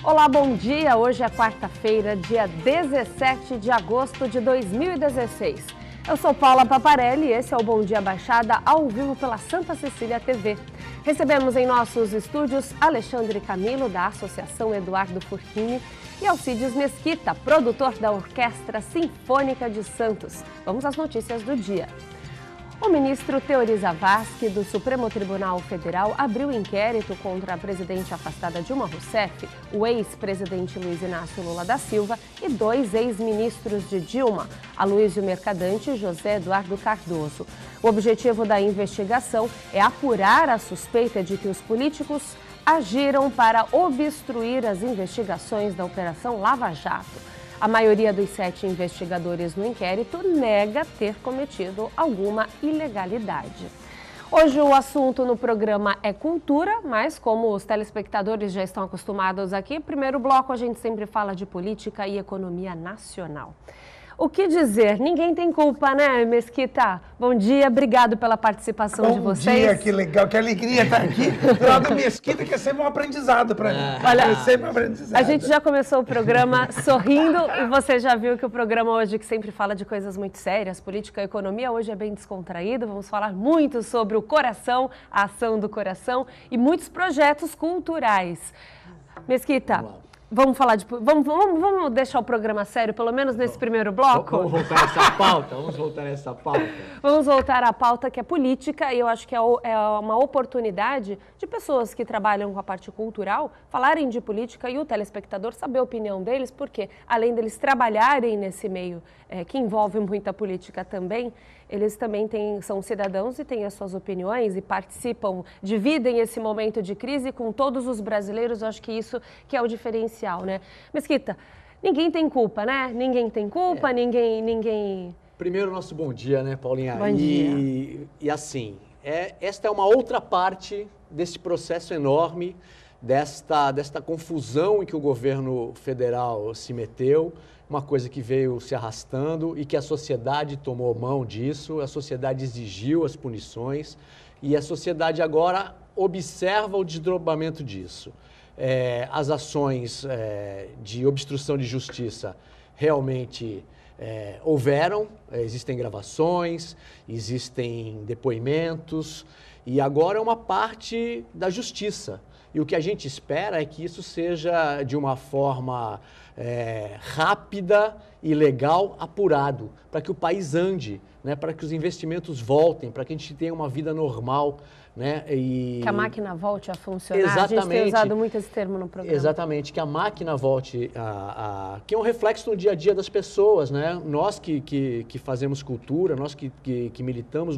Olá, bom dia! Hoje é quarta-feira, dia 17 de agosto de 2016. Eu sou Paula Paparelli e esse é o Bom Dia Baixada ao vivo pela Santa Cecília TV. Recebemos em nossos estúdios Alexandre Camilo, da Associação Eduardo Furquini, e Alcides Mesquita, produtor da Orquestra Sinfônica de Santos. Vamos às notícias do dia. O ministro Teori Zavascki, do Supremo Tribunal Federal, abriu inquérito contra a presidente afastada Dilma Rousseff, o ex-presidente Luiz Inácio Lula da Silva e dois ex-ministros de Dilma, Aloysio Mercadante e José Eduardo Cardoso. O objetivo da investigação é apurar a suspeita de que os políticos agiram para obstruir as investigações da Operação Lava Jato. A maioria dos 7 investigadores no inquérito nega ter cometido alguma ilegalidade. Hoje o assunto no programa é cultura, mas como os telespectadores já estão acostumados aqui, primeiro bloco a gente sempre fala de política e economia nacional. O que dizer? Ninguém tem culpa, né, Mesquita? Bom dia, obrigado pela participação de vocês. Bom dia, que legal, que alegria estar aqui. Do lado da Mesquita, que é sempre um aprendizado para mim. Olha, é sempre um aprendizado. A gente já começou o programa sorrindo e você já viu que o programa hoje, que sempre fala de coisas muito sérias, política e economia, hoje é bem descontraído. Vamos falar muito sobre o coração, a ação do coração e muitos projetos culturais. Mesquita, vamos falar de... Vamos deixar o programa sério, pelo menos nesse primeiro bloco? Vamos voltar a essa pauta, Vamos voltar à pauta que é política e eu acho que é uma oportunidade de pessoas que trabalham com a parte cultural falarem de política e o telespectador saber a opinião deles, porque além deles trabalharem nesse meio que envolve muita política também, eles também são cidadãos e têm as suas opiniões e participam, dividem esse momento de crise com todos os brasileiros. Eu acho que isso que é o diferencial, né? Mesquita, ninguém tem culpa, né? Ninguém tem culpa, ninguém... Primeiro, nosso bom dia, né, Paulinha? Bom dia. E assim, esta é uma outra parte desse processo enorme, desta confusão em que o governo federal se meteu, uma coisa que veio se arrastando e que a sociedade tomou mão disso, a sociedade exigiu as punições e a sociedade agora observa o desdobramento disso. As ações de obstrução de justiça realmente houveram, existem gravações, existem depoimentos e agora é uma parte da justiça. E o que a gente espera é que isso seja de uma forma rápida e legal, apurado, para que o país ande, né, para que os investimentos voltem, para que a gente tenha uma vida normal. Né, que a máquina volte a funcionar. Exatamente. A gente tem usado muito esse termo no programa. Exatamente, que a máquina volte que é um reflexo no dia a dia das pessoas. Né? Nós que fazemos cultura, nós que militamos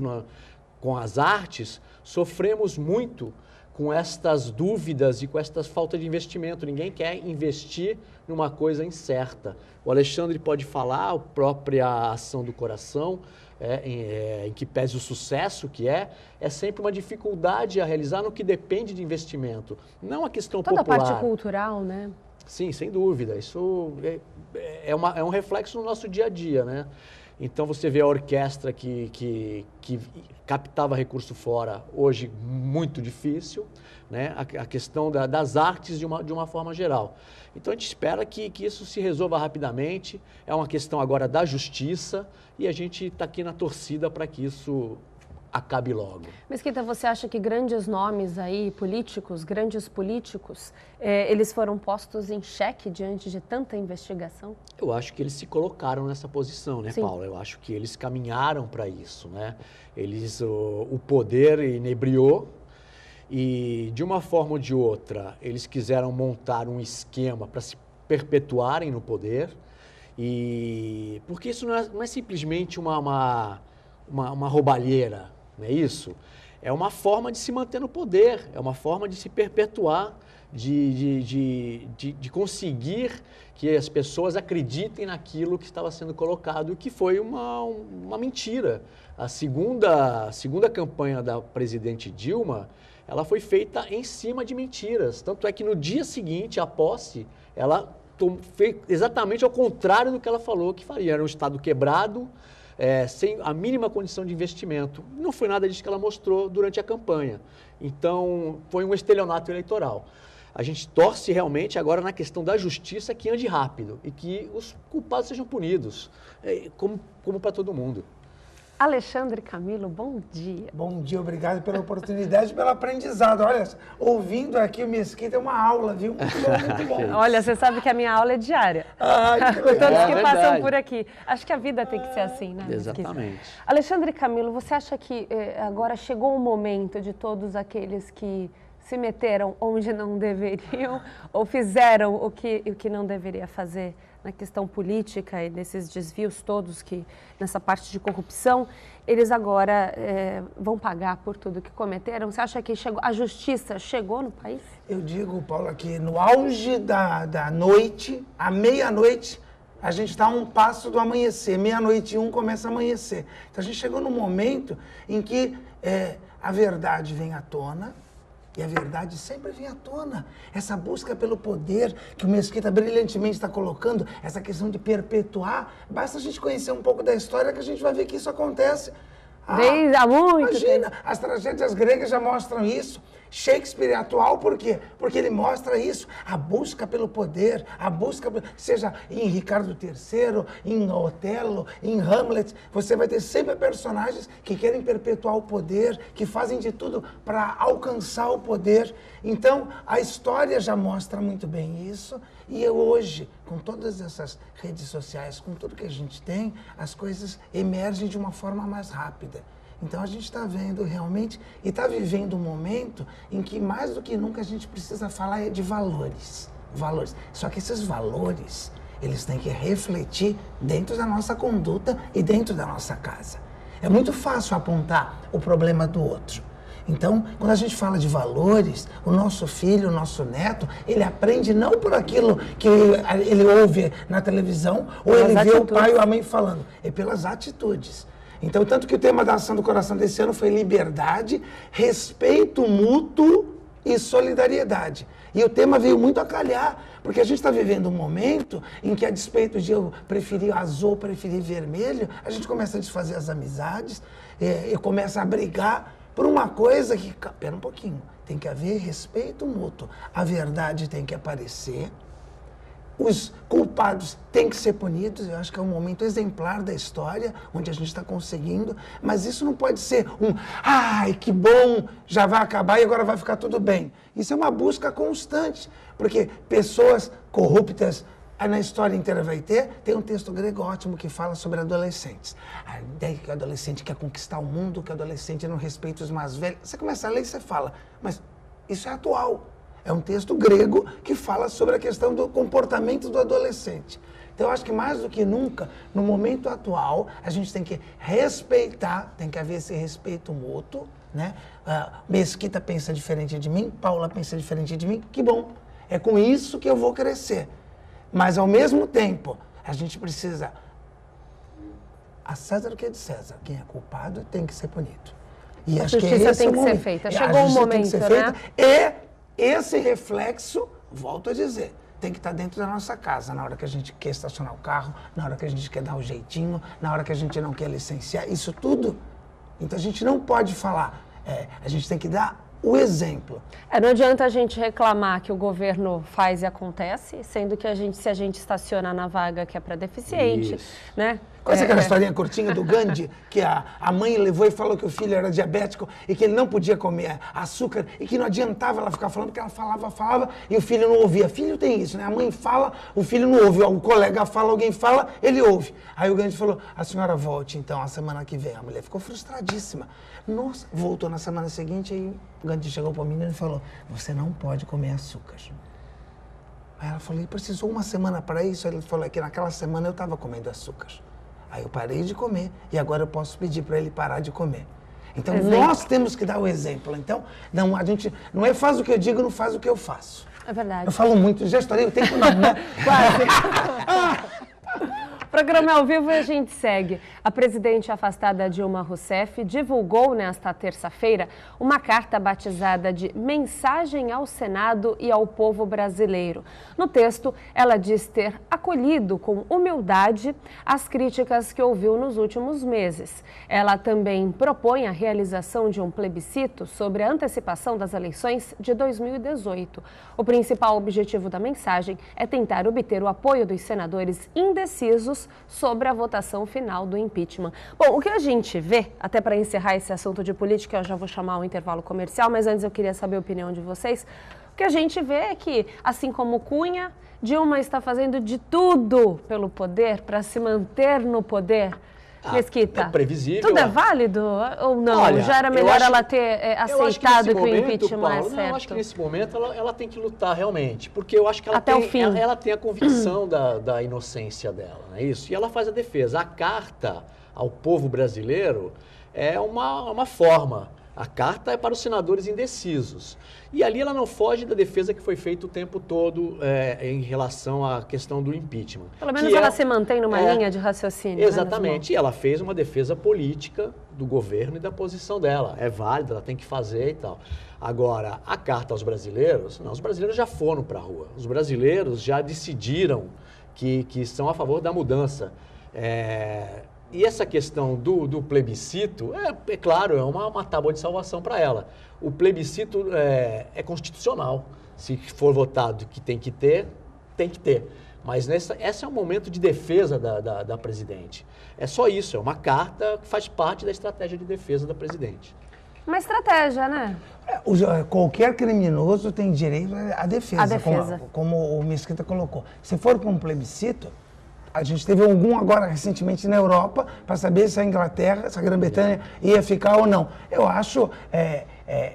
com as artes, sofremos muito com estas dúvidas e com estas falta de investimento. Ninguém quer investir numa coisa incerta. O Alexandre pode falar, a própria ação do coração, em que pese o sucesso que é sempre uma dificuldade a realizar no que depende de investimento. Não a questão toda popular. Toda a parte cultural, né? Sim, sem dúvida. Isso é um reflexo no nosso dia a dia, né? Então, você vê a orquestra que captava recurso fora, hoje muito difícil, né? A questão das artes de uma forma geral. Então, a gente espera que isso se resolva rapidamente, é uma questão agora da justiça e a gente está aqui na torcida para que isso acabe logo. Mesquita, você acha que grandes nomes aí, políticos, grandes políticos, eles foram postos em xeque diante de tanta investigação? Eu acho que eles se colocaram nessa posição, né, Sim. Paula? Eu acho que eles caminharam para isso, né? O poder inebriou e, de uma forma ou de outra, eles quiseram montar um esquema para se perpetuarem no poder. Porque isso não é simplesmente uma roubalheira, não é isso? É uma forma de se manter no poder, é uma forma de se perpetuar, de conseguir que as pessoas acreditem naquilo que estava sendo colocado e que foi uma mentira. A segunda campanha da presidente Dilma, ela foi feita em cima de mentiras. Tanto é que no dia seguinte, à posse, ela fez exatamente ao contrário do que ela falou que faria. Era um Estado quebrado, sem a mínima condição de investimento. Não foi nada disso que ela mostrou durante a campanha. Então, foi um estelionato eleitoral. A gente torce realmente agora na questão da justiça que ande rápido e que os culpados sejam punidos, como para todo mundo. Alexandre Camilo, bom dia. Bom dia, obrigado pela oportunidade e pelo aprendizado. Olha, ouvindo aqui o Mesquita é uma aula, viu? Muito bom, muito bom. Olha, você sabe que a minha aula é diária. Ai, que legal. Todos que passam verdade. por aqui. Acho que a vida tem que ser assim, né? Mesquita? Exatamente. Alexandre Camilo, você acha que agora chegou o momento de todos aqueles que se meteram onde não deveriam ou fizeram o que não deveria fazer na questão política e nesses desvios todos, nessa parte de corrupção, eles agora vão pagar por tudo que cometeram? Você acha que a justiça chegou no país? Eu digo, Paula, que no auge da noite, à meia-noite, a gente está a um passo do amanhecer. 00:01 começa a amanhecer. Então a gente chegou num momento em que a verdade vem à tona. E a verdade sempre vem à tona. Essa busca pelo poder que o Mesquita brilhantemente está colocando, essa questão de perpetuar, basta a gente conhecer um pouco da história que a gente vai ver que isso acontece. Desde há muito Imagina, tempo. as tragédias gregas já mostram isso. Shakespeare é atual por quê? Porque ele mostra isso, a busca pelo poder, seja em Ricardo III, em Otelo, em Hamlet, você vai ter sempre personagens que querem perpetuar o poder, que fazem de tudo para alcançar o poder. Então, a história já mostra muito bem isso, e hoje, com todas essas redes sociais, com tudo que a gente tem, as coisas emergem de uma forma mais rápida. Então a gente está vendo realmente e está vivendo um momento em que mais do que nunca a gente precisa falar de valores. Valores. Só que esses valores, eles têm que refletir dentro da nossa conduta e dentro da nossa casa. É muito fácil apontar o problema do outro. Então, quando a gente fala de valores, o nosso filho, o nosso neto, ele aprende não por aquilo que ele ouve na televisão ou ele vê o pai ou a mãe falando, é pelas atitudes. Então, tanto que o tema da Ação do Coração desse ano foi liberdade, respeito mútuo e solidariedade. E o tema veio muito a calhar, porque a gente está vivendo um momento em que, a despeito de eu preferir azul, preferir vermelho, a gente começa a desfazer as amizades, e começa a brigar por uma coisa que, pera um pouquinho, tem que haver respeito mútuo. A verdade tem que aparecer. Os culpados têm que ser punidos, eu acho que é um momento exemplar da história, onde a gente está conseguindo, mas isso não pode ser ai, que bom, já vai acabar e agora vai ficar tudo bem. Isso é uma busca constante, porque pessoas corruptas, na história inteira vai ter, tem um texto grego ótimo que fala sobre adolescentes. A ideia que o adolescente quer conquistar o mundo, que o adolescente não respeita os mais velhos. Você começa a ler e você fala, mas isso é atual. É um texto grego que fala sobre a questão do comportamento do adolescente. Então, eu acho que mais do que nunca, no momento atual, a gente tem que respeitar, tem que haver esse respeito mútuo, né? Mesquita pensa diferente de mim, Paula pensa diferente de mim, que bom. É com isso que eu vou crescer. Mas, ao mesmo tempo, a gente precisa... A César o que é de César. Quem é culpado tem que ser punido. E a acho que justiça esse tem é o que ser momento. feita. A Chegou o justiça tem momento, que ser né? feita. E esse reflexo, volto a dizer, tem que estar dentro da nossa casa, na hora que a gente quer estacionar o carro, na hora que a gente quer dar o jeitinho, na hora que a gente não quer licenciar, isso tudo. Então a gente não pode falar, a gente tem que dar o exemplo. Não adianta a gente reclamar que o governo faz e acontece, sendo que se a gente estaciona na vaga que é para deficiente, Isso. né? Conhece aquela historinha curtinha do Gandhi, que a mãe levou e falou que o filho era diabético e que ele não podia comer açúcar e que não adiantava ela ficar falando, porque ela falava e o filho não ouvia. Filho tem isso, né? A mãe fala, o filho não ouve. O colega fala, alguém fala, ele ouve. Aí o Gandhi falou, a senhora volte então a semana que vem. A mulher ficou frustradíssima. Nossa, voltou na semana seguinte, aí o Gandhi chegou para o menino e falou, você não pode comer açúcar. Aí ela falou, precisou uma semana para isso? Aí ele falou, que naquela semana eu estava comendo açúcar. Aí eu parei de comer e agora eu posso pedir para ele parar de comer. Então, nós temos que dar o exemplo. Então, não, a gente não é faz o que eu digo, não faz o que eu faço. É verdade. Eu falo muito, já estourei o tempo não, né? Quase. Programa ao vivo e a gente segue. A presidente afastada Dilma Rousseff divulgou nesta terça-feira uma carta batizada de Mensagem ao Senado e ao Povo Brasileiro. No texto, ela diz ter acolhido com humildade as críticas que ouviu nos últimos meses. Ela também propõe a realização de um plebiscito sobre a antecipação das eleições de 2018. O principal objetivo da mensagem é tentar obter o apoio dos senadores indecisos sobre a votação final do impeachment. Bom, o que a gente vê, até para encerrar esse assunto de política, eu já vou chamar um intervalo comercial, mas antes eu queria saber a opinião de vocês. O que a gente vê é que, assim como Cunha, Dilma está fazendo de tudo pelo poder para se manter no poder. Mesquita, é previsível. tudo é válido ou não? Olha, já era melhor ela ter aceitado que o impeachment Paulo, é certo? Não, eu acho que nesse momento ela tem que lutar realmente, porque eu acho que ela tem a convicção da inocência dela, não é isso? E ela faz a defesa. A carta ao povo brasileiro é uma forma. A carta é para os senadores indecisos. E ali ela não foge da defesa que foi feita o tempo todo em relação à questão do impeachment. Pelo menos ela se mantém numa linha de raciocínio. Exatamente. Né, e ela fez uma defesa política do governo e da posição dela. É válida, ela tem que fazer e tal. Agora, a carta aos brasileiros, não, os brasileiros já foram para a rua. Os brasileiros já decidiram que estão a favor da mudança. E essa questão do plebiscito, é claro, é uma tábua de salvação para ela. O plebiscito é constitucional. Se for votado que tem que ter, tem que ter. Mas esse é um momento de defesa da presidente. É só isso, é uma carta que faz parte da estratégia de defesa da presidente. Uma estratégia, né? Qualquer criminoso tem direito à defesa. A defesa. Como o Mesquita colocou. Se for para um plebiscito, a gente teve algum agora recentemente na Europa para saber se a Inglaterra, se a Grã-Bretanha ia ficar ou não. Eu acho,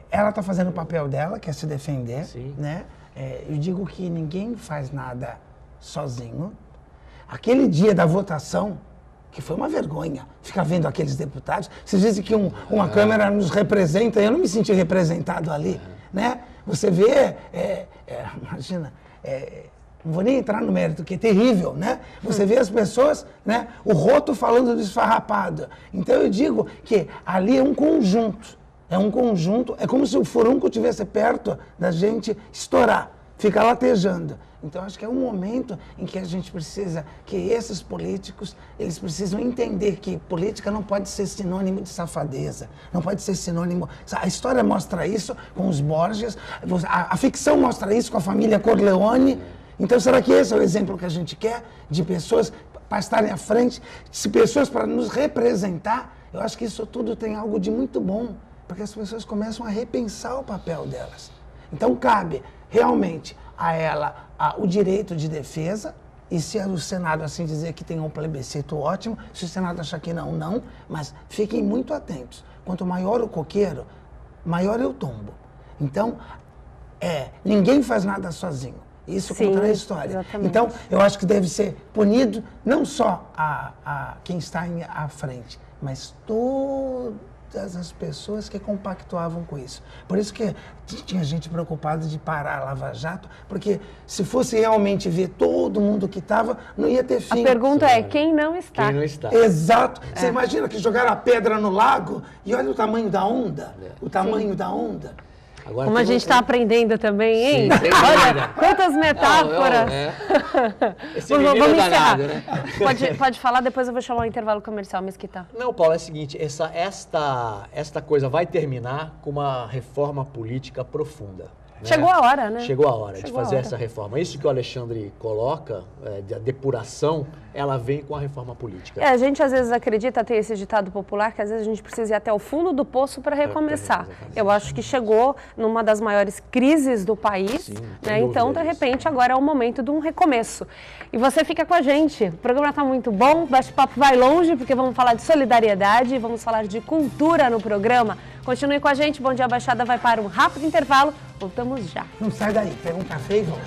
ela está fazendo o papel dela, que é se defender. Sim. Né? Eu digo que ninguém faz nada sozinho. Aquele dia da votação, que foi uma vergonha, ficar vendo aqueles deputados. Vocês dizem que uma câmera nos representa, eu não me senti representado ali. Né? Você vê, imagina... Não vou nem entrar no mérito, que é terrível, né? Você vê as pessoas, né? O roto falando do esfarrapado. Então eu digo que ali é um conjunto. É como se o furúnculo estivesse perto da gente estourar, ficar latejando. Então acho que é um momento em que a gente precisa, que esses políticos, eles precisam entender que política não pode ser sinônimo de safadeza, não pode ser sinônimo... A história mostra isso com os Borges, a ficção mostra isso com a família Corleone. Então, será que esse é o exemplo que a gente quer de pessoas para estarem à frente, de pessoas para nos representar? Eu acho que isso tudo tem algo de muito bom, porque as pessoas começam a repensar o papel delas. Então, cabe realmente a ela o direito de defesa, e se o Senado assim dizer que tem um plebiscito, ótimo. Se o Senado achar que não, não. Mas fiquem muito atentos. Quanto maior o coqueiro, maior é o tombo. Então, ninguém faz nada sozinho. Isso conta a história. Exatamente. Então, eu acho que deve ser punido não só quem está à frente, mas todas as pessoas que compactuavam com isso. Por isso que tinha gente preocupada de parar a Lava Jato, porque se fosse realmente ver todo mundo que estava, não ia ter fim. A pergunta é quem não está. Quem não está. Exato. Você imagina que jogaram a pedra no lago e olha o tamanho da onda. O tamanho da onda. Agora, como a gente está aprendendo também, hein? Sim, sem Olha, dúvida. quantas metáforas. Esse menino Vamos danado, encerrar. né? Pode falar, depois eu vou chamar o intervalo comercial, Mesquita. Não, Paulo, é o seguinte, esta coisa vai terminar com uma reforma política profunda. Né? Chegou a hora, né? Chegou a hora de fazer essa reforma. Isso que o Alexandre coloca, a depuração, ela vem com a reforma política. A gente às vezes acredita ter esse ditado popular que às vezes a gente precisa ir até o fundo do poço para recomeçar. Eu acho que chegou numa das maiores crises do país, Sim, né? Então, de repente, agora é o momento de um recomeço. E você fica com a gente. O programa está muito bom, o bate-papo vai longe, porque vamos falar de solidariedade, vamos falar de cultura no programa. Continue com a gente, Bom Dia Baixada vai para um rápido intervalo. Voltamos já. Não sai daí, pega um café e volta.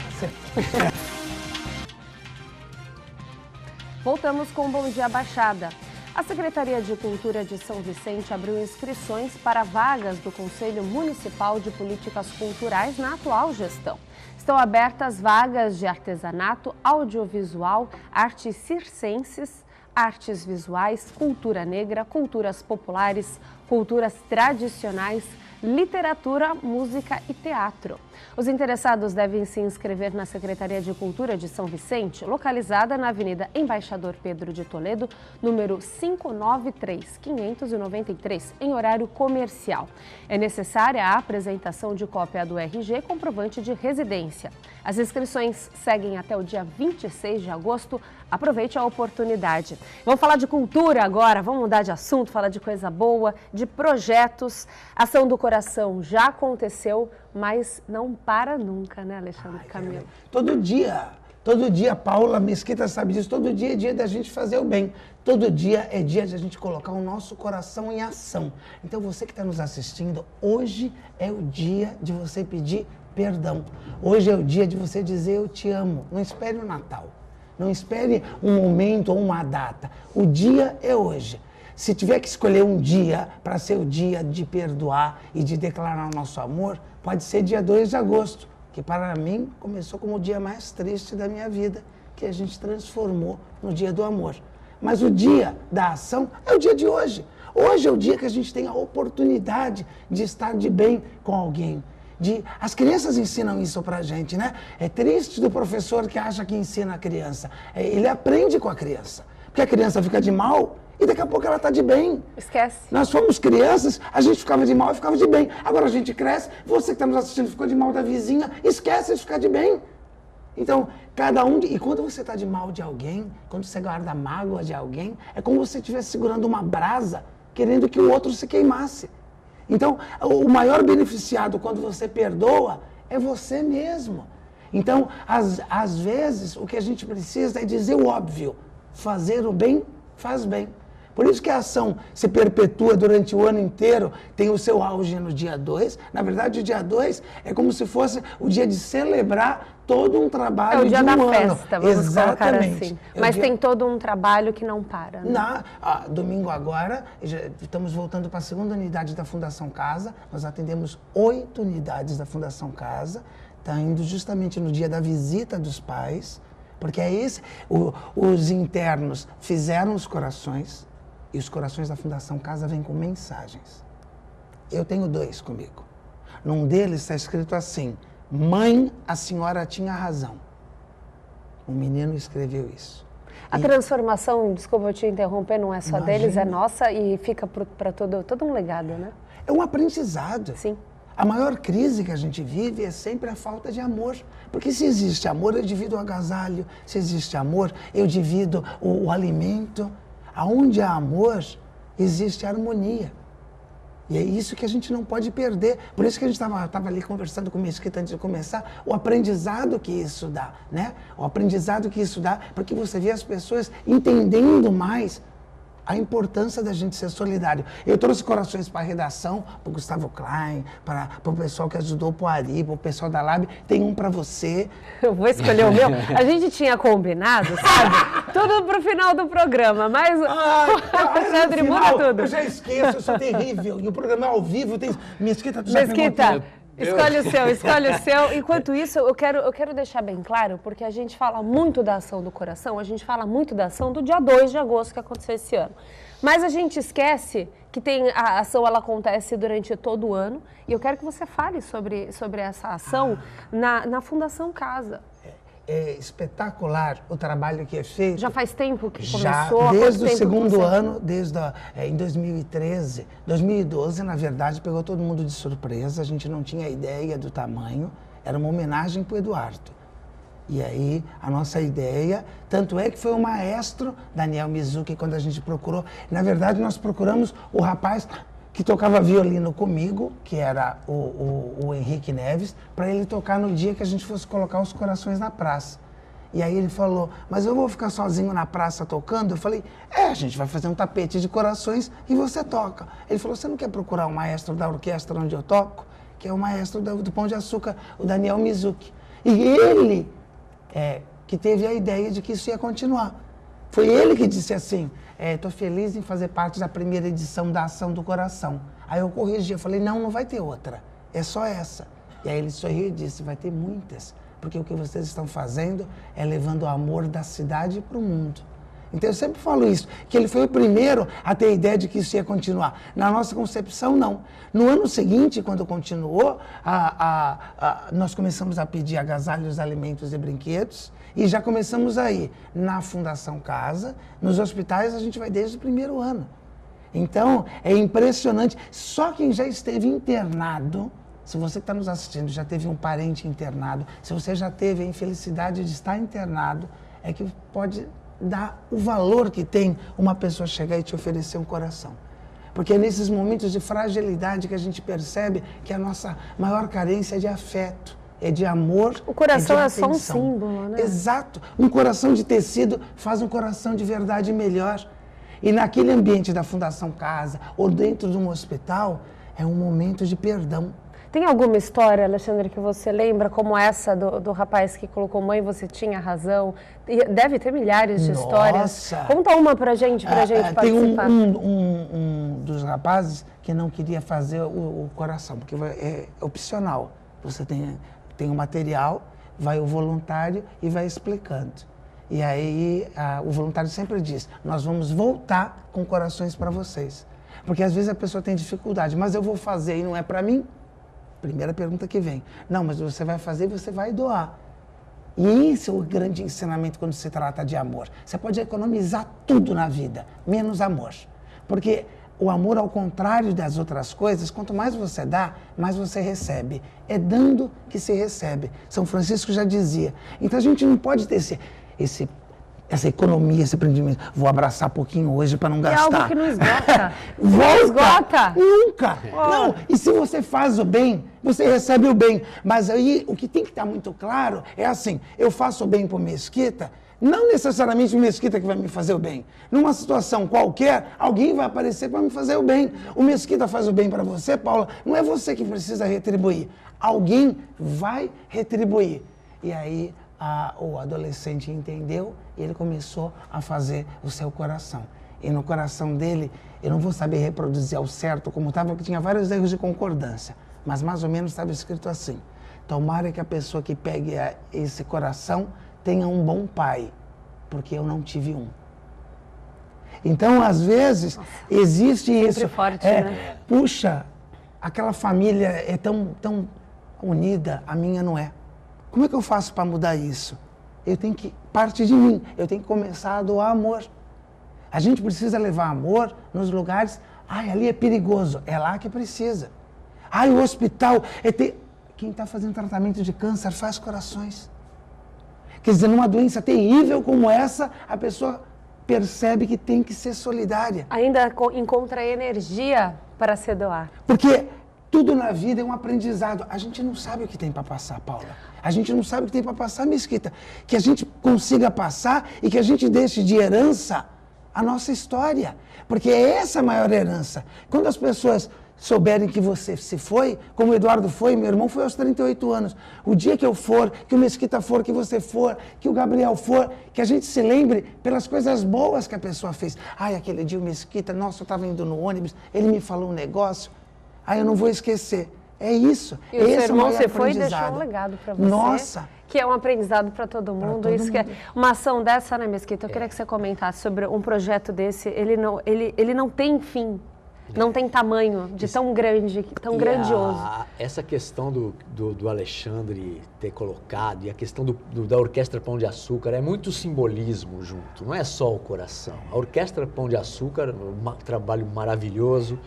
Voltamos com o Bom Dia Baixada. A Secretaria de Cultura de São Vicente abriu inscrições para vagas do Conselho Municipal de Políticas Culturais na atual gestão. Estão abertas vagas de artesanato, audiovisual, artes circenses, artes visuais, cultura negra, culturas populares, culturas tradicionais, literatura, música e teatro. Os interessados devem se inscrever na Secretaria de Cultura de São Vicente, localizada na Avenida Embaixador Pedro de Toledo, número 593, em horário comercial. É necessária a apresentação de cópia do RG, comprovante de residência. As inscrições seguem até o dia 26 de agosto. Aproveite a oportunidade. Vamos falar de cultura agora, vamos mudar de assunto, falar de coisa boa, de projetos. Ação do Coração já aconteceu, mas não para nunca, né, Alexandre Camilo? Todo dia, Paula Mesquita sabe disso, todo dia é dia da gente fazer o bem. Todo dia é dia de a gente colocar o nosso coração em ação. Então você que está nos assistindo, hoje é o dia de você pedir perdão. Hoje é o dia de você dizer eu te amo. Não espere o Natal. Não espere um momento ou uma data. O dia é hoje. Se tiver que escolher um dia para ser o dia de perdoar e de declarar o nosso amor, pode ser dia 2 de agosto, que para mim começou como o dia mais triste da minha vida, que a gente transformou no dia do amor. Mas o dia da ação é o dia de hoje. Hoje é o dia que a gente tem a oportunidade de estar de bem com alguém. As crianças ensinam isso pra gente, né? É triste do professor que acha que ensina a criança. Ele aprende com a criança. Porque a criança fica de mal e daqui a pouco ela tá de bem. Esquece. Nós fomos crianças, a gente ficava de mal e ficava de bem. Agora a gente cresce, você que está nos assistindo ficou de mal da vizinha, esquece de ficar de bem. Então, cada um... E quando você está de mal de alguém, quando você guarda mágoa de alguém, é como se você estivesse segurando uma brasa, querendo que o outro se queimasse. Então, o maior beneficiado quando você perdoa é você mesmo. Então, às vezes, o que a gente precisa é dizer o óbvio. Fazer o bem, faz bem. Por isso que a ação se perpetua durante o ano inteiro, tem o seu auge no dia 2. Na verdade, o dia 2 é como se fosse o dia de celebrar todo um trabalho de um ano. É o dia da festa, vamos colocar assim. Mas tem todo um trabalho que não para, né? Domingo agora, estamos voltando para a segunda unidade da Fundação Casa. Nós atendemos 8 unidades da Fundação Casa. Está indo justamente no dia da visita dos pais, porque é esse. Os internos fizeram os corações. E os corações da Fundação Casa vêm com mensagens. Eu tenho 2 comigo. Num deles está escrito assim: mãe, a senhora tinha razão. Um menino escreveu isso. A transformação, desculpa eu te interromper, não é só deles, é nossa e fica para todo um legado, né? É um aprendizado. Sim. A maior crise que a gente vive é sempre a falta de amor. Porque se existe amor, eu divido o agasalho. Se existe amor, eu divido o alimento. Aonde há amor, existe harmonia. E é isso que a gente não pode perder. Por isso que a gente estava ali conversando com o Mesquita antes de começar, o aprendizado que isso dá, né? O aprendizado que isso dá, porque você vê as pessoas entendendo mais a importância da gente ser solidário. Eu trouxe corações para a redação, para o Gustavo Klein, para o pessoal que ajudou o Poari, para o pessoal da Lab. Tem um para você. Eu vou escolher o meu. A gente tinha combinado, sabe? Tudo pro final do programa, mas Alexandre, muda tudo. Eu já esqueço, eu sou terrível. E o programa é ao vivo, tem... Mesquita, tu já Mesquita, escolhe o seu. Enquanto isso, eu quero deixar bem claro, porque a gente fala muito da ação do coração, a gente fala muito da ação do dia 2 de agosto que aconteceu esse ano. Mas a gente esquece que a ação ela acontece durante todo o ano e eu quero que você fale sobre essa ação na Fundação Casa. É espetacular o trabalho que é feito. Já faz tempo que começou? Já, desde o segundo ano, em 2013, 2012, na verdade, pegou todo mundo de surpresa, a gente não tinha ideia do tamanho, era uma homenagem para o Eduardo. E aí, a nossa ideia, tanto é que foi o maestro Daniel Mizuki, quando a gente procurou, na verdade, nós procuramos o rapaz que tocava violino comigo, que era o Henrique Neves, para ele tocar no dia que a gente fosse colocar os corações na praça. E aí ele falou, mas eu vou ficar sozinho na praça tocando? Eu falei, a gente vai fazer um tapete de corações e você toca. Ele falou, você não quer procurar o maestro da orquestra onde eu toco? Que é o maestro do Pão de Açúcar, o Daniel Mizuki. E ele que teve a ideia de que isso ia continuar. Foi ele que disse assim, estou feliz em fazer parte da primeira edição da Ação do Coração. Aí eu corrigi, eu falei, não vai ter outra, é só essa. E aí ele sorriu e disse, vai ter muitas, porque o que vocês estão fazendo é levando o amor da cidade para o mundo. Então eu sempre falo isso, que ele foi o primeiro a ter a ideia de que isso ia continuar. Na nossa concepção, não. No ano seguinte, quando continuou, nós começamos a pedir agasalhos, alimentos e brinquedos, e já começamos aí na Fundação Casa, nos hospitais a gente vai desde o primeiro ano. Então, é impressionante. Só quem já esteve internado, se você que está nos assistindo já teve um parente internado, se você já teve a infelicidade de estar internado, é que pode dar o valor que tem uma pessoa chegar e te oferecer um coração. Porque é nesses momentos de fragilidade que a gente percebe que a nossa maior carência é de afeto, é de amor. O coração é só um símbolo, né? Exato. Um coração de tecido faz um coração de verdade melhor. E naquele ambiente da Fundação Casa ou dentro de um hospital, é um momento de perdão. Tem alguma história, Alexandre, que você lembra, como essa do rapaz que colocou mãe, você tinha razão? Deve ter milhares de histórias. Conta uma pra gente participar. Tem um dos rapazes que não queria fazer o coração, porque é opcional. Você tem o material, vai o voluntário e vai explicando. E aí o voluntário sempre diz, nós vamos voltar com corações para vocês. Porque às vezes a pessoa tem dificuldade, mas eu vou fazer e não é para mim? Primeira pergunta que vem. Não, mas você vai fazer e você vai doar. E esse é o grande ensinamento quando se trata de amor. Você pode economizar tudo na vida, menos amor. Porque o amor, ao contrário das outras coisas, quanto mais você dá, mais você recebe. É dando que se recebe. São Francisco já dizia. Então a gente não pode ter essa economia, esse empreendimento. Vou abraçar pouquinho hoje para não gastar. É algo que não esgota. Não esgota. Nunca. Não. E se você faz o bem, você recebe o bem. Mas aí o que tem que estar muito claro é assim, eu faço o bem para o Mesquita, não necessariamente o Mesquita que vai me fazer o bem. Numa situação qualquer, alguém vai aparecer para me fazer o bem. O Mesquita faz o bem para você, Paula, não é você que precisa retribuir. Alguém vai retribuir. E aí o adolescente entendeu e ele começou a fazer o seu coração. E no coração dele, eu não vou saber reproduzir ao certo como estava, porque tinha vários erros de concordância, mas mais ou menos estava escrito assim: tomara que a pessoa que pegue esse coração tenha um bom pai, porque eu não tive um. Então, às vezes, existe isso. Forte, né? Puxa, aquela família é tão unida, a minha não é. Como é que eu faço para mudar isso? Eu tenho que, parte de mim, eu tenho que começar a doar amor. A gente precisa levar amor nos lugares, ali é perigoso, é lá que precisa. O hospital, quem está fazendo tratamento de câncer faz corações. Quer dizer, numa doença terrível como essa, a pessoa percebe que tem que ser solidária. Ainda encontra energia para se doar. Porque tudo na vida é um aprendizado. A gente não sabe o que tem para passar, Paula. A gente não sabe o que tem para passar, Mesquita. Que a gente consiga passar e que a gente deixe de herança a nossa história. Porque é essa a maior herança. Quando as pessoas souberem que você se foi, como o Eduardo foi, meu irmão foi aos 38 anos. O dia que eu for, que o Mesquita for, que você for, que o Gabriel for, que a gente se lembre pelas coisas boas que a pessoa fez. Aquele dia o Mesquita, nossa, eu estava indo no ônibus, ele me falou um negócio, eu não vou esquecer. É isso. E o seu irmão, você foi e deixou um legado para você. Nossa! Que é um aprendizado para todo mundo. Que é uma ação dessa, né, Mesquita? Eu queria que você comentasse sobre um projeto desse. Ele não tem fim, não tem tamanho de tão grande, tão grandioso. Essa questão do Alexandre ter colocado e a questão da Orquestra Pão de Açúcar é muito simbolismo junto, não é só o coração. A Orquestra Pão de Açúcar, um trabalho maravilhoso,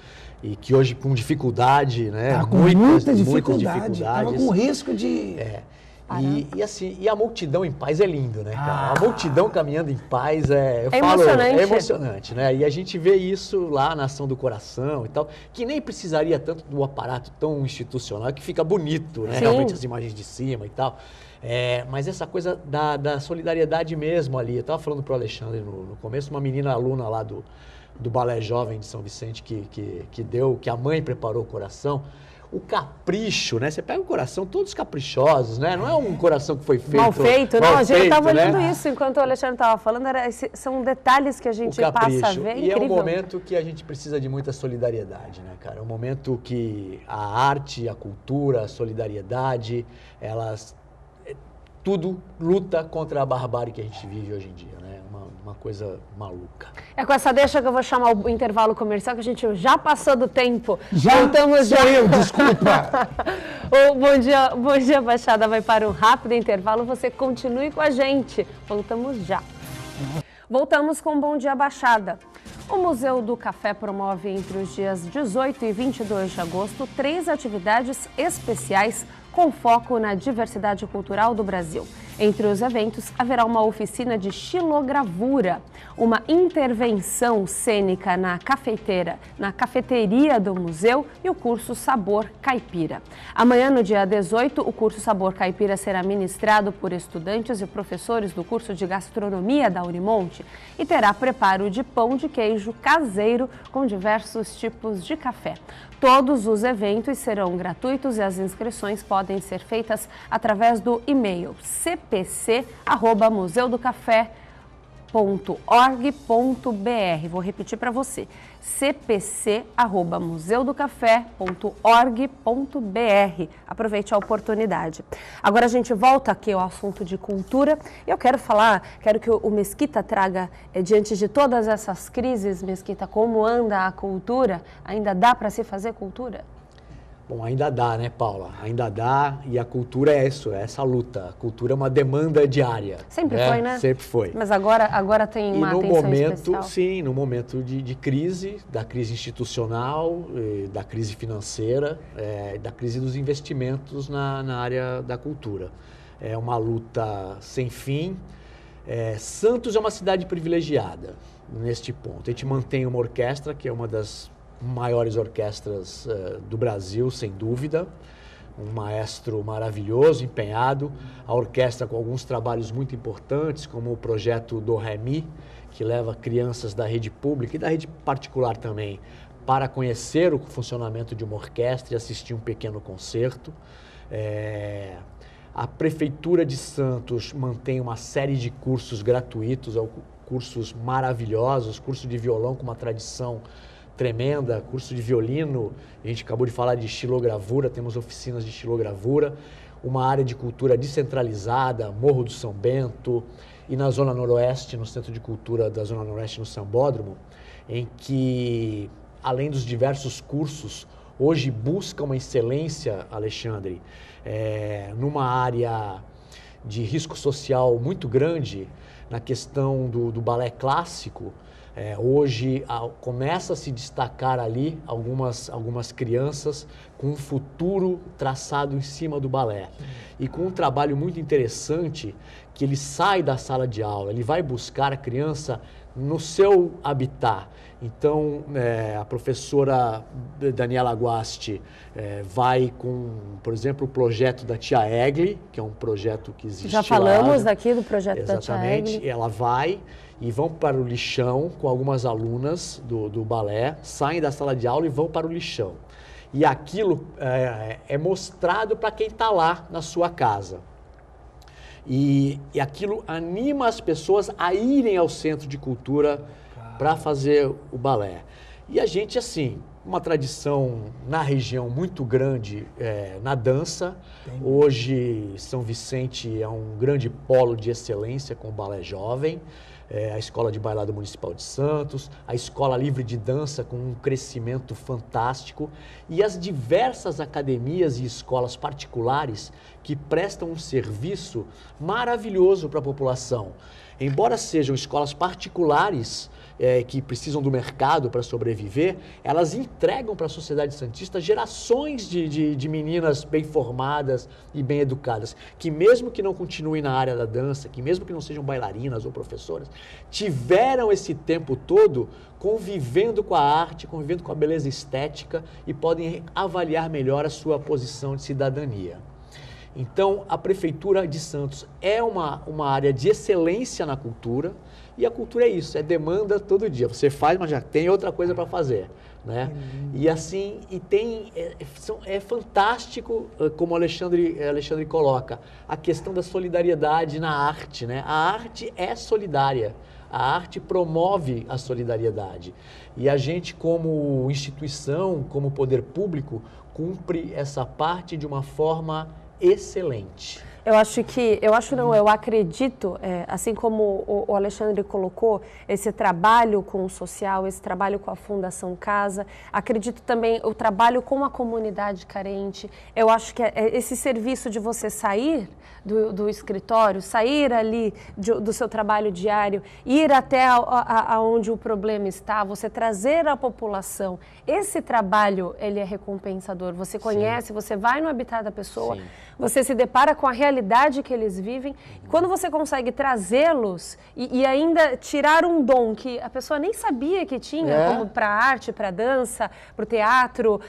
e que hoje com dificuldade, né? Com muita dificuldade. Estava com risco de... E a multidão em paz é lindo, né, cara? A multidão caminhando em paz é emocionante, né? E a gente vê isso lá na Ação do Coração e tal, que nem precisaria tanto do aparato tão institucional, que fica bonito, né? Sim. Realmente as imagens de cima e tal. Mas essa coisa da solidariedade mesmo ali. Eu estava falando pro Alexandre no começo, uma menina aluna lá do Balé Jovem de São Vicente que a mãe preparou o coração. O capricho, né? Você pega o coração, todos caprichosos, né? Não é um coração que foi feito... Mal feito, não. A gente estava olhando isso enquanto o Alexandre estava falando. São detalhes que a gente passa a ver. E é um momento que a gente precisa de muita solidariedade, né, cara? É um momento que a arte, a cultura, a solidariedade, elas tudo luta contra a barbárie que a gente vive hoje em dia, né? Uma coisa maluca. É com essa deixa que eu vou chamar o intervalo comercial, que a gente já passou do tempo. Já? Voltamos Sou eu, desculpa. O Bom Dia Baixada vai para um rápido intervalo. Você continue com a gente. Voltamos já. Voltamos com Bom Dia Baixada. O Museu do Café promove entre os dias 18 e 22 de agosto 3 atividades especiais com foco na diversidade cultural do Brasil. Entre os eventos, haverá uma oficina de xilogravura, uma intervenção cênica na cafeteria do museu e o curso Sabor Caipira. Amanhã, no dia 18, o curso Sabor Caipira será ministrado por estudantes e professores do curso de gastronomia da Unimonte e terá preparo de pão de queijo caseiro com diversos tipos de café. Todos os eventos serão gratuitos e as inscrições podem ser feitas através do e-mail cpc@museudocafé.org.br. Vou repetir para você, cpc@museudocafé.org.br. Aproveite a oportunidade. Agora a gente volta aqui ao assunto de cultura. Eu quero que o Mesquita traga, diante de todas essas crises, Mesquita, como anda a cultura? Ainda dá para se fazer cultura? Bom, ainda dá, né, Paula? Ainda dá, e a cultura é isso, é essa luta. A cultura é uma demanda diária. Sempre foi, né? Sempre foi. Mas agora tem uma atenção especial. Sim, no momento de crise, da crise institucional, da crise financeira, da crise dos investimentos na área da cultura. É uma luta sem fim. Santos é uma cidade privilegiada neste ponto. A gente mantém uma orquestra, que é uma das maiores orquestras do Brasil, sem dúvida. Um maestro maravilhoso, empenhado. A orquestra com alguns trabalhos muito importantes, como o projeto Do Ré Mi, que leva crianças da rede pública e da rede particular também para conhecer o funcionamento de uma orquestra e assistir um pequeno concerto. A Prefeitura de Santos mantém uma série de cursos gratuitos, cursos maravilhosos, curso de violão com uma tradição tremenda, curso de violino, a gente acabou de falar de xilogravura, temos oficinas de xilogravura, uma área de cultura descentralizada, Morro do São Bento, e na Zona Noroeste, no Centro de Cultura da Zona Noroeste, no Sambódromo, em que, além dos diversos cursos, hoje busca uma excelência, Alexandre, numa área de risco social muito grande, na questão do balé clássico. Hoje começa a se destacar ali algumas crianças com um futuro traçado em cima do balé. E com um trabalho muito interessante, que ele sai da sala de aula, ele vai buscar a criança no seu habitat. Então, a professora Daniela Guasti vai com, por exemplo, o projeto da Tia Egli, que é um projeto que existe Já falamos lá, aqui do projeto da Tia Egli. Exatamente, ela vai e vão para o lixão com algumas alunas do balé, saem da sala de aula e vão para o lixão. E aquilo é mostrado para quem está lá na sua casa. E aquilo anima as pessoas a irem ao centro de cultura para fazer o balé. E a gente, assim, uma tradição na região muito grande na dança. Hoje, São Vicente é um grande polo de excelência com o balé jovem. A Escola de Bailado Municipal de Santos, a Escola Livre de Dança com um crescimento fantástico e as diversas academias e escolas particulares que prestam um serviço maravilhoso para a população. Embora sejam escolas particulares que precisam do mercado para sobreviver, elas entregam para a sociedade santista gerações de meninas bem formadas e bem educadas, que mesmo que não continuem na área da dança, que mesmo que não sejam bailarinas ou professoras, tiveram esse tempo todo convivendo com a arte, convivendo com a beleza estética e podem avaliar melhor a sua posição de cidadania. Então, a Prefeitura de Santos é uma área de excelência na cultura, e a cultura é isso, é demanda todo dia. Você faz, mas já tem outra coisa para fazer, né? E assim, é fantástico, como o Alexandre coloca, a questão da solidariedade na arte, né? A arte é solidária, a arte promove a solidariedade. E a gente, como instituição, como poder público, cumpre essa parte de uma forma excelente. Eu acredito, assim como o Alexandre colocou, esse trabalho com o social, esse trabalho com a Fundação Casa, acredito também o trabalho com a comunidade carente. Eu acho que esse serviço de você sair do escritório, sair ali do seu trabalho diário, ir até onde o problema está, você trazer a população, esse trabalho, ele é recompensador. Você conhece, você vai no habitat da pessoa, você se depara com a realidade que eles vivem. Quando você consegue trazê-los e ainda tirar um dom que a pessoa nem sabia que tinha, como para a arte, para a dança, para o teatro,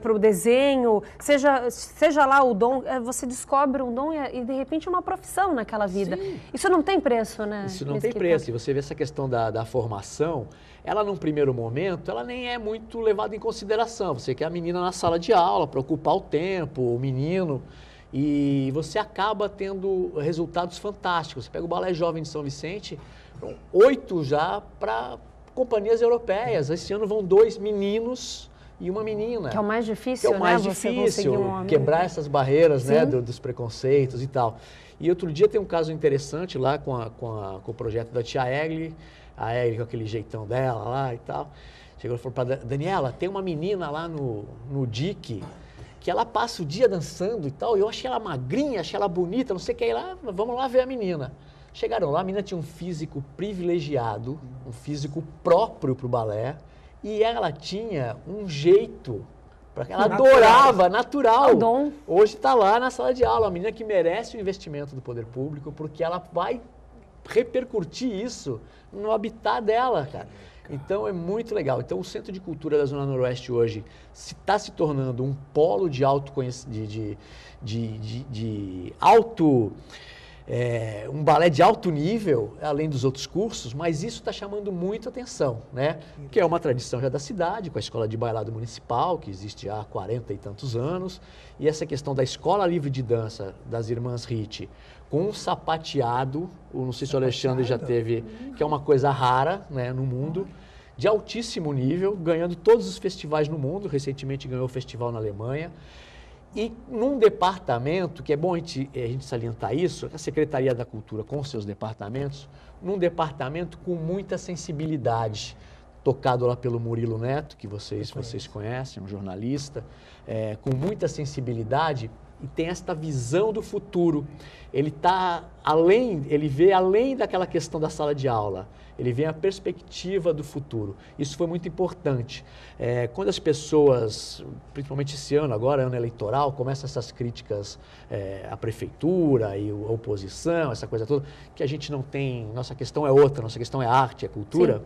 para o desenho, seja lá o dom, você descobre um dom e de repente uma profissão naquela vida. Isso não tem preço, né? Isso não tem preço. E você vê essa questão da formação, ela num primeiro momento, ela nem é muito levada em consideração. Você quer a menina na sala de aula para ocupar o tempo, o menino, e você acaba tendo resultados fantásticos. Você pega o Balé Jovem de São Vicente, 8 já para companhias europeias. Esse ano vão 2 meninos e uma menina. Que é o mais difícil, que é o mais né? difícil, quebrar essas barreiras, né, dos preconceitos e tal. E outro dia tem um caso interessante lá com o projeto da tia Egli, a Egli com aquele jeitão dela lá e tal. Chegou e falou para Daniela, tem uma menina lá no DIC que ela passa o dia dançando e tal, e eu achei ela magrinha, achei ela bonita, não sei o que, aí lá, vamos lá ver a menina. Chegaram lá, a menina tinha um físico privilegiado, um físico próprio para o balé, e ela tinha um jeito, ela adorava, natural. Dom. Hoje está lá na sala de aula, a menina que merece o investimento do poder público, porque ela vai repercutir isso no habitat dela, cara. Então é muito legal. Então o Centro de Cultura da Zona Noroeste hoje está se tornando um polo de um balé de alto nível, além dos outros cursos, mas isso está chamando muito atenção, né? Que é uma tradição já da cidade, com a Escola de Bailado Municipal, que existe há 40 e tantos anos, e essa questão da Escola Livre de Dança das Irmãs Ritt, com um sapateado, não sei se o Alexandre já teve, que é uma coisa rara, né, no mundo, de altíssimo nível, ganhando todos os festivais no mundo, recentemente ganhou o festival na Alemanha, e num departamento, que é bom a gente salientar isso, a Secretaria da Cultura com seus departamentos, num departamento com muita sensibilidade, tocado lá pelo Murilo Neto, que vocês conhecem, um jornalista, com muita sensibilidade, e tem esta visão do futuro. Ele vê além daquela questão da sala de aula, ele vê a perspectiva do futuro. Isso foi muito importante. Quando as pessoas, principalmente esse ano, agora ano eleitoral, começam essas críticas à prefeitura e à oposição, essa coisa toda, que a gente não tem, nossa questão é outra, nossa questão é arte, é cultura,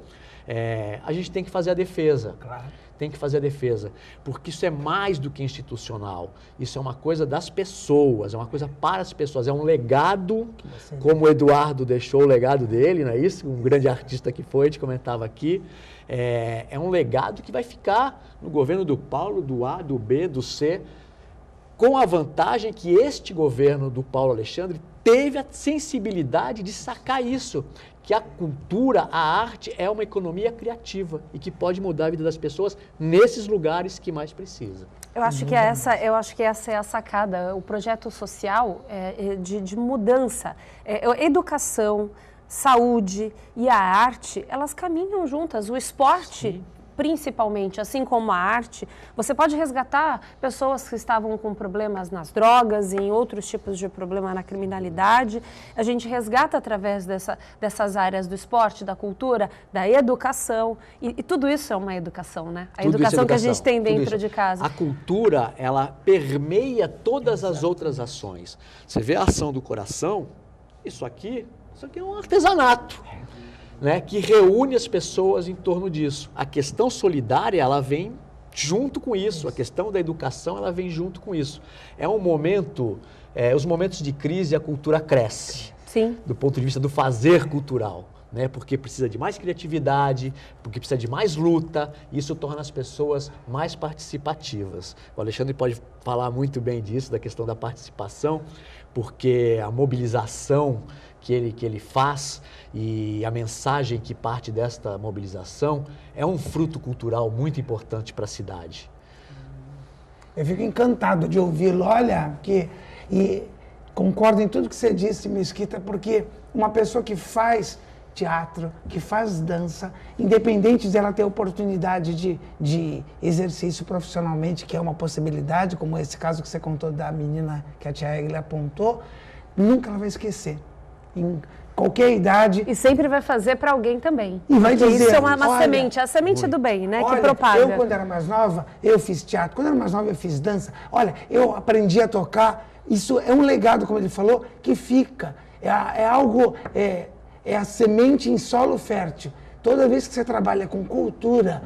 a gente tem que fazer a defesa. Claro. Tem que fazer a defesa, porque isso é mais do que institucional, isso é uma coisa das pessoas, é uma coisa para as pessoas, é um legado, como o Eduardo deixou o legado dele, não é isso? Um grande artista que foi, a gente comentava aqui, é um legado que vai ficar no governo do Paulo, do A, do B, do C, com a vantagem que este governo do Paulo Alexandre teve a sensibilidade de sacar isso, que a cultura, a arte é uma economia criativa e que pode mudar a vida das pessoas nesses lugares que mais precisa. Eu acho que essa é a sacada, o projeto social de mudança. Educação, saúde e a arte, elas caminham juntas. O esporte, principalmente, assim como a arte, você pode resgatar pessoas que estavam com problemas nas drogas e em outros tipos de problema na criminalidade. A gente resgata através dessas áreas do esporte, da cultura, da educação. E tudo isso é uma educação, né? A educação que a gente tem dentro de casa. A cultura, ela permeia todas as outras ações. Você vê a ação do coração, isso aqui é um artesanato. Né, que reúne as pessoas em torno disso. A questão solidária, ela vem junto com isso. A questão da educação, ela vem junto com isso. É um momento, os momentos de crise, a cultura cresce. Sim. Do ponto de vista do fazer cultural. Né, porque precisa de mais criatividade, porque precisa de mais luta, e isso torna as pessoas mais participativas. O Alexandre pode falar muito bem disso, da questão da participação, porque a mobilização que ele faz e a mensagem que parte desta mobilização é um fruto cultural muito importante para a cidade. Eu fico encantado de ouvi-lo. Olha, concordo em tudo que você disse, Mesquita, porque uma pessoa que faz teatro, que faz dança, independente de ela ter oportunidade de exercício profissionalmente, que é uma possibilidade, como esse caso que você contou da menina que a tia Egli apontou, nunca ela vai esquecer. Em qualquer idade. E sempre vai fazer para alguém também. E vai dizer, isso é uma olha, semente, a semente do bem, né? Olha, que propaga. Eu, quando era mais nova, eu fiz teatro. Quando era mais nova, eu fiz dança. Olha, eu aprendi a tocar. Isso é um legado, como ele falou, que fica. É algo... É a semente em solo fértil. Toda vez que você trabalha com cultura,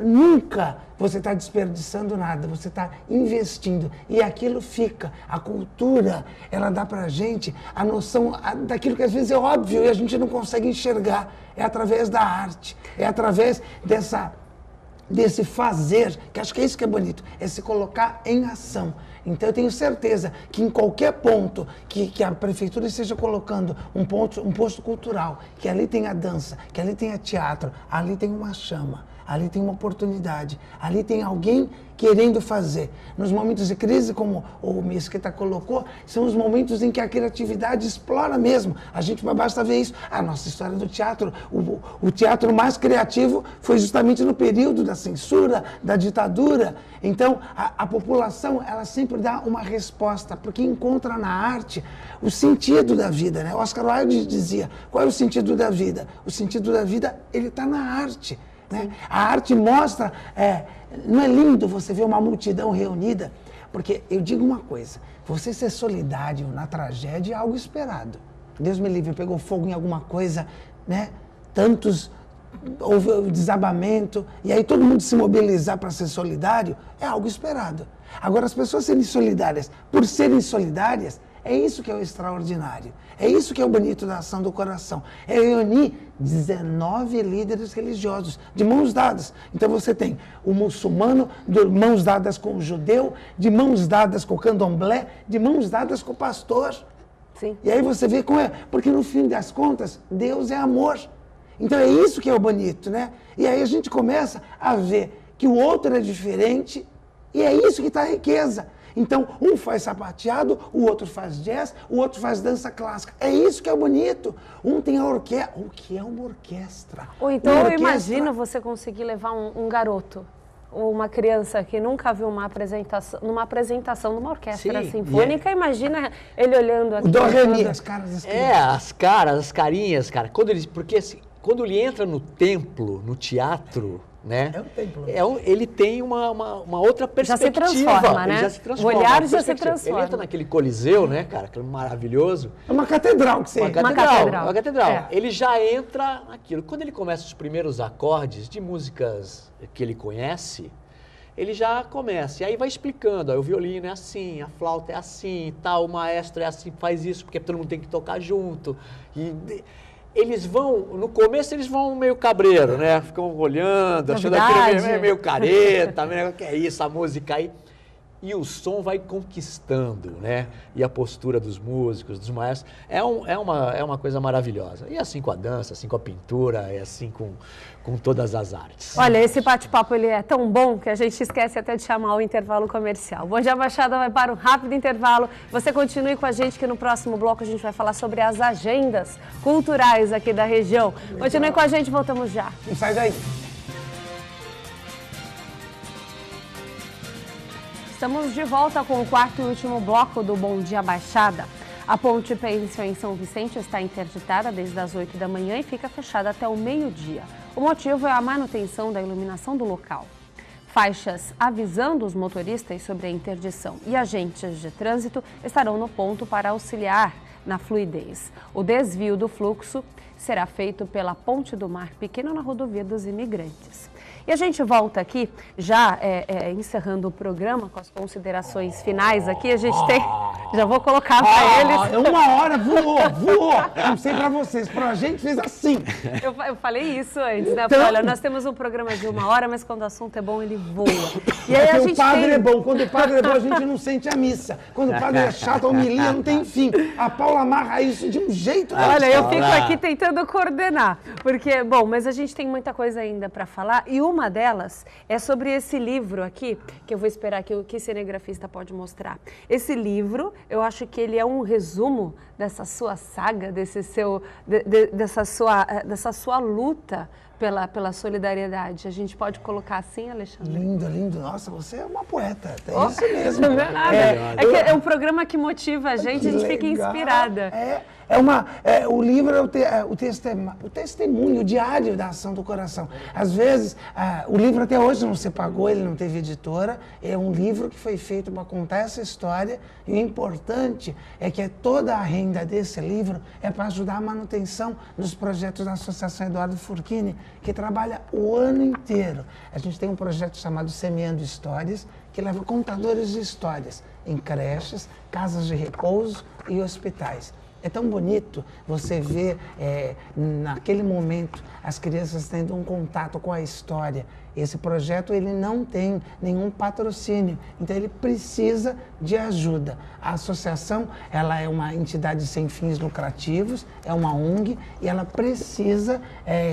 nunca você está desperdiçando nada, você está investindo. E aquilo fica. A cultura, ela dá para a gente a noção daquilo que às vezes é óbvio e a gente não consegue enxergar. É através da arte, é através desse fazer, que acho que é isso que é bonito, é se colocar em ação. Então eu tenho certeza que em qualquer ponto que a prefeitura esteja colocando um posto cultural, que ali tem a dança, que ali tem a teatro, ali tem uma chama, ali tem uma oportunidade, ali tem alguém querendo fazer. Nos momentos de crise, como o Mesquita colocou, são os momentos em que a criatividade explora mesmo. A gente basta ver isso. A nossa história do teatro, o teatro mais criativo foi justamente no período da censura, da ditadura. Então, a população, ela sempre dá uma resposta, porque encontra na arte o sentido da vida, né? Oscar Wilde dizia, qual é o sentido da vida? O sentido da vida, ele está na arte. Né? A arte mostra, não é lindo você ver uma multidão reunida? Porque eu digo uma coisa, você ser solidário na tragédia é algo esperado. Deus me livre, pegou fogo em alguma coisa, né? Houve o desabamento, e aí todo mundo se mobilizar para ser solidário, é algo esperado. Agora, as pessoas serem solidárias por serem solidárias, é isso que é o extraordinário. É isso que é o bonito da ação do coração. É reunir 19 líderes religiosos, de mãos dadas. Então você tem o muçulmano de mãos dadas com o judeu, de mãos dadas com o candomblé, de mãos dadas com o pastor. Sim. E aí você vê como é, porque no fim das contas, Deus é amor. Então é isso que é o bonito, né? E aí a gente começa a ver que o outro é diferente e é isso que está a riqueza. Então, um faz sapateado, o outro faz jazz, o outro faz dança clássica. É isso que é bonito. Um tem a orquestra. O que é uma orquestra? Ou então, eu imagino você conseguir levar um garoto ou uma criança que nunca viu numa apresentação numa orquestra sinfônica, imagina ele olhando aqui. O dó, ré, mi, as caras das crianças. As caras, as carinhas, cara. Porque assim, quando ele entra no templo, no teatro, né? É um templo. Ele tem uma outra perspectiva. Já se transforma, né? Ele já se transforma. O olhar já se transforma. Ele entra naquele coliseu, né, cara? Aquele maravilhoso. É uma catedral que você entra. Uma catedral. É. Ele já entra naquilo. Quando ele começa os primeiros acordes de músicas que ele conhece, ele já começa. E aí vai explicando. Ó, o violino é assim, a flauta é assim, tal, o maestro é assim, faz isso, porque todo mundo tem que tocar junto. Eles vão, no começo eles vão meio cabreiro, né? Ficam olhando, achando aquilo meio careta, que é isso, a música aí. E o som vai conquistando, né? E a postura dos músicos, dos maestros. É uma coisa maravilhosa. E assim com a dança, assim com a pintura, e assim com todas as artes. Olha, esse bate-papo ele é tão bom que a gente esquece até de chamar o intervalo comercial. Bom Dia Baixada vai para um rápido intervalo. Você continue com a gente que no próximo bloco a gente vai falar sobre as agendas culturais aqui da região. Continue com a gente, voltamos já. Não sai daí. Estamos de volta com o quarto e último bloco do Bom Dia Baixada. A ponte Pêncil em São Vicente está interditada desde as 8 da manhã e fica fechada até o meio-dia. O motivo é a manutenção da iluminação do local. Faixas avisando os motoristas sobre a interdição e agentes de trânsito estarão no ponto para auxiliar na fluidez. O desvio do fluxo será feito pela Ponte do Mar Pequeno na Rodovia dos Imigrantes. E a gente volta aqui, já encerrando o programa com as considerações finais aqui, a gente tem... Já vou colocar para eles. É uma hora, voou. Não sei para vocês, para a gente fez assim. Eu falei isso antes, né? Então, olha, nós temos um programa de 1 hora, mas quando o assunto é bom, ele voa. E aí porque o padre é bom. Quando o padre é bom, a gente não sente a missa. Quando o padre é chato, a homilia não tem fim. A Paula amarra isso de um jeito. Olha, eu fico aqui tentando coordenar. Porque, bom, mas a gente tem muita coisa ainda para falar. E uma uma delas é sobre esse livro aqui, que eu vou esperar que cinegrafista pode mostrar. Esse livro, eu acho que ele é um resumo dessa sua saga, dessa sua luta pela solidariedade. A gente pode colocar assim, Alexandre? Lindo, lindo. Nossa, você é uma poeta. É isso mesmo. Não é nada. É um programa que motiva a gente fica inspirada. O livro é o testemunho diário da ação do coração. Às vezes, o livro até hoje não se pagou, ele não teve editora. É um livro que foi feito para contar essa história. E o importante é que toda a renda desse livro é para ajudar a manutenção dos projetos da Associação Eduardo Furquini, que trabalha o ano inteiro. A gente tem um projeto chamado Semeando Histórias, que leva contadores de histórias em creches, casas de repouso e hospitais. É tão bonito você ver, naquele momento, as crianças tendo um contato com a história. Esse projeto ele não tem nenhum patrocínio, então ele precisa de ajuda. A associação ela é uma entidade sem fins lucrativos, é uma ONG e ela precisa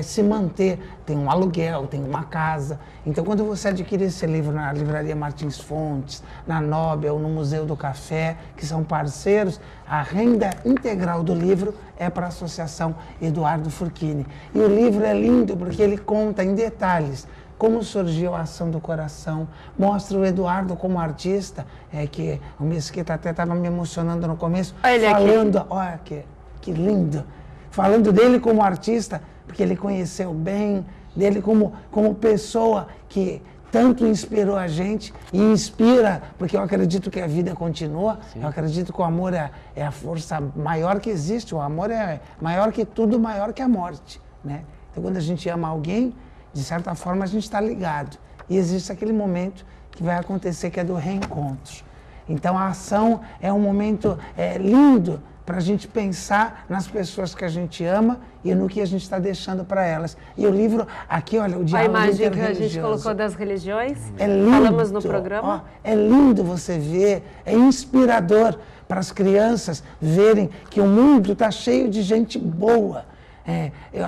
se manter. Tem um aluguel, tem uma casa. Então, quando você adquire esse livro na Livraria Martins Fontes, na Nobel, no Museu do Café, que são parceiros, a renda integral do livro é para a Associação Eduardo Furquini. E o livro é lindo porque ele conta em detalhes como surgiu a ação do coração, mostra o Eduardo como artista, que o Mesquita até estava me emocionando no começo, falando, olha que lindo, falando dele como artista, porque ele conheceu bem, dele como pessoa que tanto inspirou a gente e inspira, porque eu acredito que a vida continua, Sim. Eu acredito que o amor é a força maior que existe, o amor é maior que tudo, maior que a morte, né? Então, quando a gente ama alguém, de certa forma, a gente está ligado. E existe aquele momento que vai acontecer, que é do reencontro. Então, a ação é um momento lindo para a gente pensar nas pessoas que a gente ama e no que a gente está deixando para elas. E o livro, aqui, olha, o diálogo interreligioso. A imagem que a gente colocou das religiões, é lindo, falamos no programa. É lindo você ver, é inspirador para as crianças verem que o mundo está cheio de gente boa.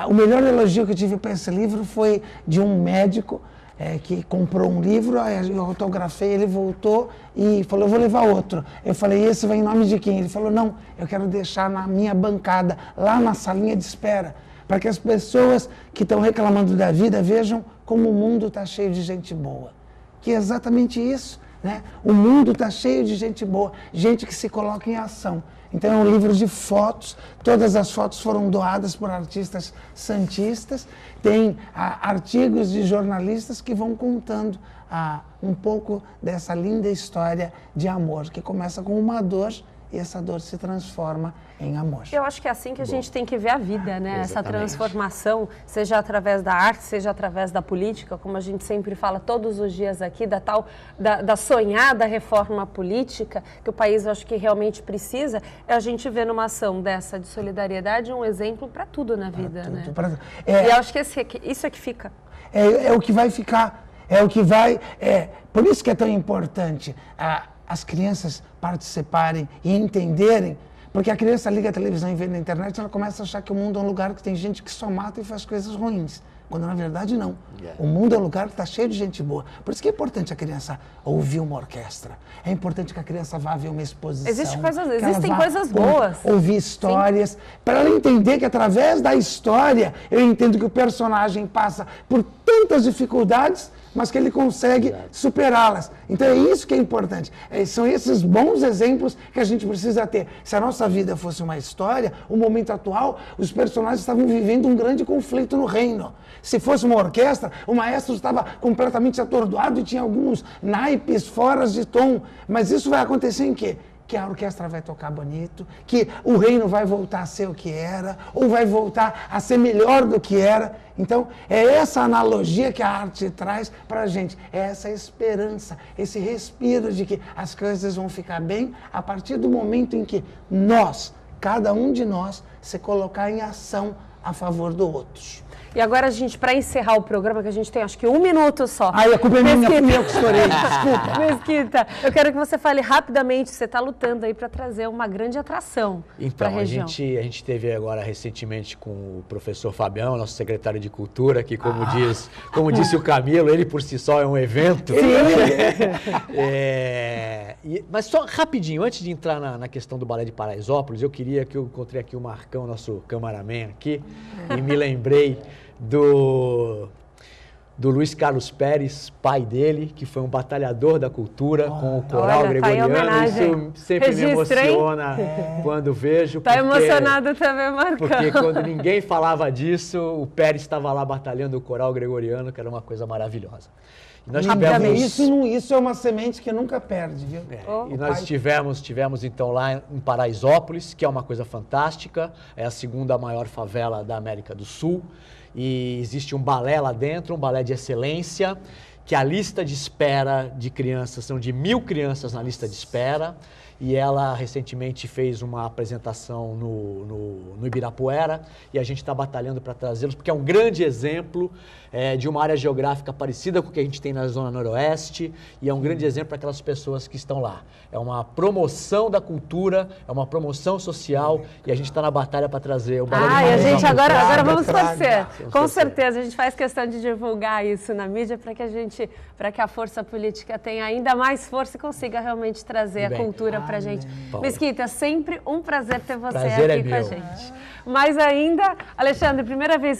O melhor elogio que eu tive para esse livro foi de um médico que comprou um livro, eu autografei, ele voltou e falou, eu vou levar outro. Eu falei, esse vai em nome de quem? Ele falou, não, eu quero deixar na minha bancada, lá na salinha de espera, para que as pessoas que estão reclamando da vida vejam como o mundo está cheio de gente boa. Que é exatamente isso, né? O mundo está cheio de gente boa, gente que se coloca em ação. Então é um livro de fotos, todas as fotos foram doadas por artistas santistas, tem artigos de jornalistas que vão contando um pouco dessa linda história de amor, que começa com uma dor e essa dor se transforma em amor. Eu acho que é assim que a gente tem que ver a vida, né? Essa transformação, seja através da arte, seja através da política, como a gente sempre fala todos os dias aqui, da sonhada reforma política, que o país, eu acho que realmente precisa, a gente vê numa ação dessa de solidariedade um exemplo para tudo na vida, né? E eu acho que isso é que fica. É o que vai ficar, por isso que é tão importante as crianças participarem e entenderem, porque a criança liga a televisão e vê na internet, ela começa a achar que o mundo é um lugar que tem gente que só mata e faz coisas ruins, quando na verdade não. O mundo é um lugar que está cheio de gente boa. Por isso que é importante a criança ouvir uma orquestra, é importante que a criança vá ver uma exposição. Existem coisas boas. Ouvir histórias, para ela entender que através da história, eu entendo que o personagem passa por tantas dificuldades, mas que ele consegue superá-las. Então é isso que é importante. São esses bons exemplos que a gente precisa ter. Se a nossa vida fosse uma história, o momento atual, os personagens estavam vivendo um grande conflito no reino. Se fosse uma orquestra, o maestro estava completamente atordoado e tinha alguns naipes fora de tom. Mas isso vai acontecer em quê? Que a orquestra vai tocar bonito, que o reino vai voltar a ser o que era, ou vai voltar a ser melhor do que era. Então, é essa analogia que a arte traz para a gente, é essa esperança, esse respiro de que as coisas vão ficar bem a partir do momento em que nós, cada um de nós, se colocar em ação a favor do outro. E agora, gente, para encerrar o programa, que a gente tem acho que 1 minuto só. Ai, a culpa é minha, fui eu que estourei, desculpa. Mesquita, eu quero que você fale rapidamente, você está lutando aí para trazer uma grande atração para a região. Então, a gente teve agora recentemente com o professor Fabião, nosso secretário de Cultura, que como disse o Camilo, ele por si só é um evento. Mas só rapidinho, antes de entrar na questão do Balé de Paraisópolis, eu encontrei aqui o Marcão, nosso cameraman aqui, e me lembrei do Luiz Carlos Pérez, pai dele, que foi um batalhador da cultura com o coral gregoriano. Isso sempre me emociona quando vejo. Tá emocionado também, Marcão. Porque quando ninguém falava disso, o Pérez estava lá batalhando o coral gregoriano, que era uma coisa maravilhosa. E nós isso é uma semente que nunca perde, viu? E nós tivemos então lá em Paraisópolis, que é uma coisa fantástica, é a segunda maior favela da América do Sul. E existe um balé lá dentro, um balé de excelência, que a lista de espera de crianças, são de 1.000 crianças na lista de espera, e ela recentemente fez uma apresentação no Ibirapuera, e a gente está batalhando para trazê-los, porque é um grande exemplo de uma área geográfica parecida com o que a gente tem na Zona Noroeste, e é um grande exemplo para aquelas pessoas que estão lá. É uma promoção da cultura, é uma promoção social, e a gente está na batalha para trazer o balé. E a gente agora vamos torcer. Com certeza, a gente faz questão de divulgar isso na mídia para que a força política tenha ainda mais força e consiga realmente trazer a cultura para a gente. Mesquita, é sempre um prazer ter você aqui com a gente. Mas ainda, Alexandre, primeira vez que